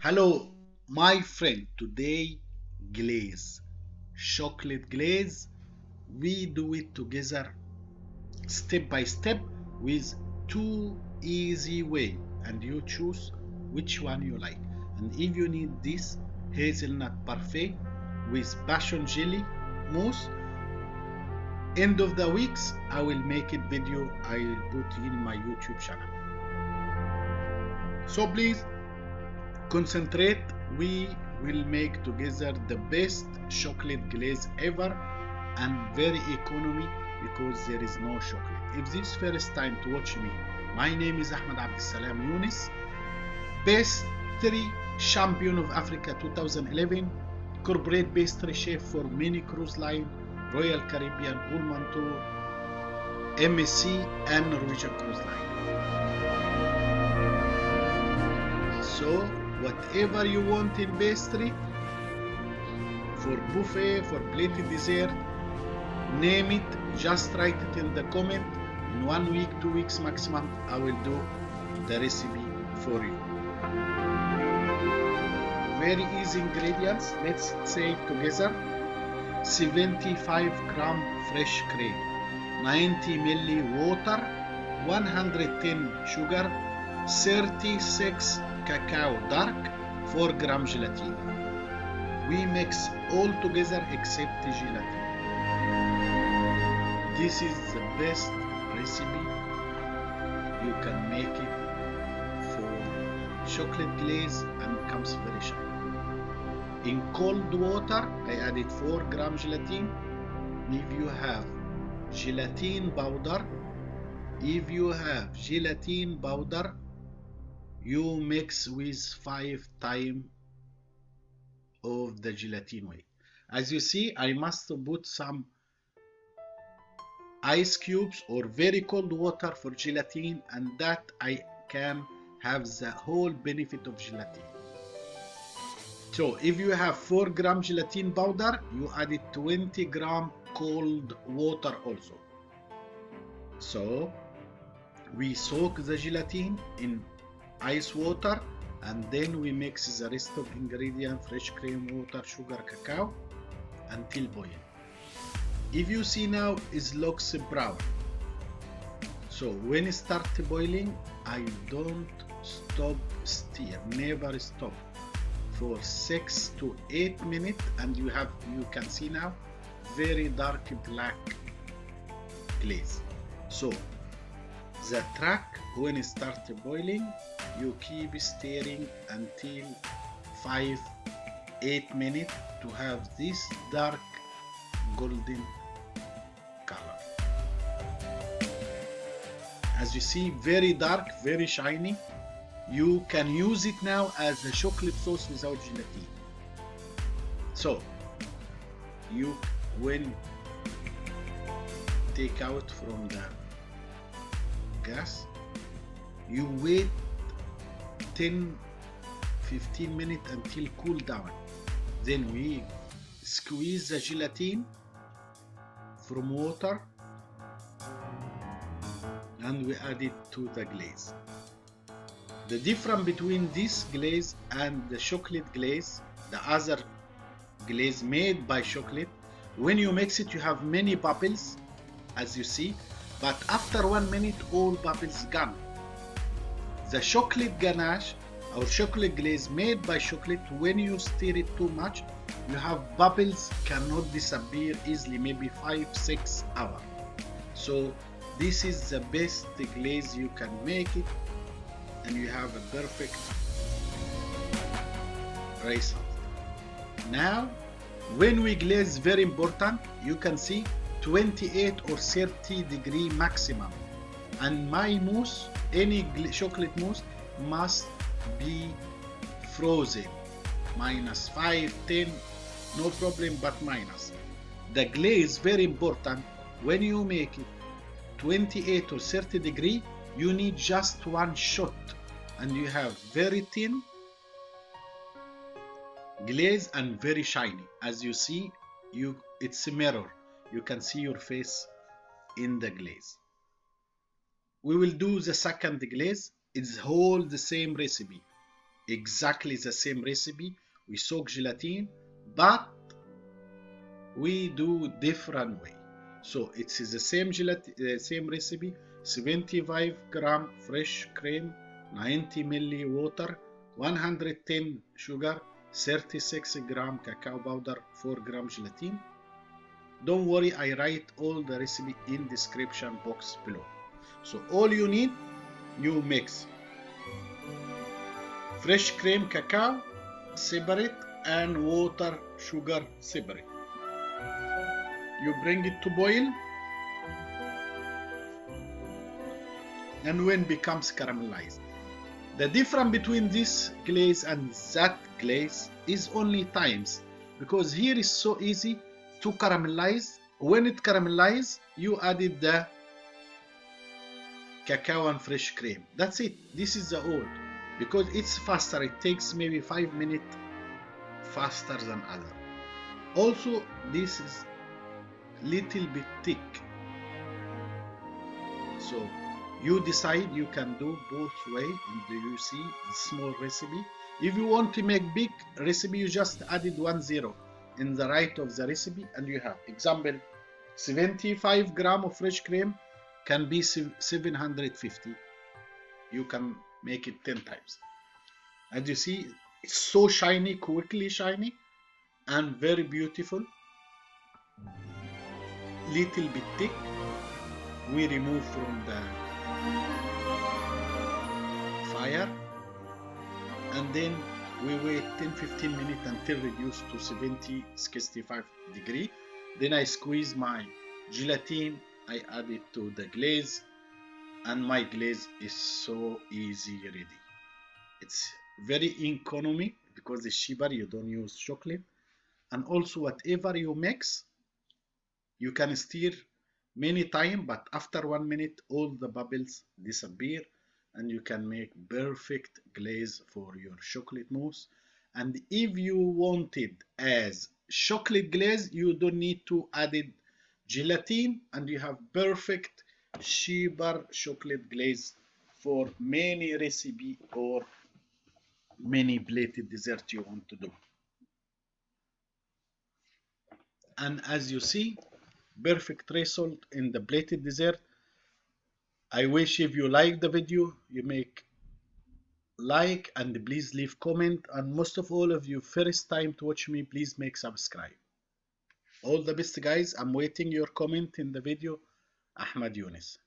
Hello, my friend. Today, glaze, chocolate glaze. We do it together, step by step, with two easy way, and you choose which one you like. And if you need this hazelnut parfait with passion jelly mousse, end of the weeks I will make it video. I will put in my YouTube channel. So please concentrate. We will make together the best chocolate glaze ever and very economy because there is no chocolate. If this first time to watch me, my name is Ahmed Abdessalam Younis, pastry champion of Africa 2011, corporate pastry chef for many cruise line, Royal Caribbean, Pullman Tour, MSC and Norwegian Cruise Line. So whatever you want in pastry, for buffet, for plated dessert, name it, just write it in the comment. In 1 week, 2 weeks maximum, I will do the recipe for you. Very easy ingredients. Let's say together: 75 gram fresh cream, 90 ml water, 110 sugar, 36 cacao dark, 4 gram gelatine. We mix all together except the gelatine. This is the best recipe you can make it for chocolate glaze and comes very sharp. In cold water, I added 4 gram gelatine. If you have gelatin powder, you mix with 5 times of the gelatin weight. As you see, I must put some ice cubes or very cold water for gelatin, and that I can have the whole benefit of gelatin. So if you have 4 gram gelatin powder, you added 20 gram cold water also. So we soak the gelatin in ice water and then we mix the rest of ingredients, fresh cream, water, sugar, cacao until boil. If you see now, it looks brown. So when it starts boiling, I don't stop stir, never stop, for 6 to 8 minutes, and you can see now very dark black glaze. So the trick, when it starts boiling, you keep stirring until 5-8 minutes to have this dark golden color. As you see, very dark, very shiny. You can use it now as a chocolate sauce without gelatin. So you, when take out from the gas, you wait 10-15 minutes until cool down. Then we squeeze the gelatin from water and we add it to the glaze. The difference between this glaze and the chocolate glaze, the other glaze made by chocolate, when you mix it you have many bubbles, as you see, but after 1 minute all bubbles gone. The chocolate ganache or chocolate glaze made by chocolate, when you stir it too much, you have bubbles cannot disappear easily, maybe 5-6 hours. So this is the best glaze you can make it, and you have a perfect result. Now when we glaze, very important, you can see 28 or 30 degree maximum, and my mousse, any chocolate mousse must be frozen, -5, 10, no problem, but minus. The glaze, very important, when you make it 28 or 30 degree, you need just 1 shot and you have very thin glaze and very shiny. As you see, it's a mirror, you can see your face in the glaze. We will do the second glaze. It's all the same recipe. exactly the same recipe. We soak gelatin, but we do different way. So it's the same same recipe: 75 gram fresh cream, 90 milli water, 110 sugar, 36 gram cacao powder, 4 gram gelatin. Don't worry, I write all the recipe in description box below. So all you need, you mix fresh cream cacao separate and water sugar separate. You bring it to boil, and when becomes caramelized. The difference between this glaze and that glaze is only times, because here is so easy to caramelize. When it caramelizes, you added the cacao and fresh cream. That's it. This is the old, because it's faster. It takes maybe 5 minutes faster than other. Also, this is little bit thick, so you decide. You can do both way, and you see the small recipe. If you want to make big recipe, you just added 10 in the right of the recipe, and you have example 75 gram of fresh cream can be 750. You can make it 10 times. As you see, it's so shiny, quickly shiny, and very beautiful. Little bit thick. We remove from the fire, and then we wait 10-15 minutes until reduced to 70-65 degree. Then I squeeze my gelatin, I add it to the glaze, and my glaze is so easy ready. It's very economy because it's cheaper. You don't use chocolate, and also whatever you mix, you can stir many times, but after 1 minute all the bubbles disappear, and you can make perfect glaze for your chocolate mousse. And if you want it as chocolate glaze, you don't need to add it gelatin, and you have perfect cheaper chocolate glaze for many recipe or many plated dessert you want to do. And as you see, perfect result in the plated dessert. I wish if you like the video, you make like, and please leave comment, and most of all, if you first time to watch me, please make subscribe. All the best guys. I'm waiting your comment in the video. Ahmad Younes.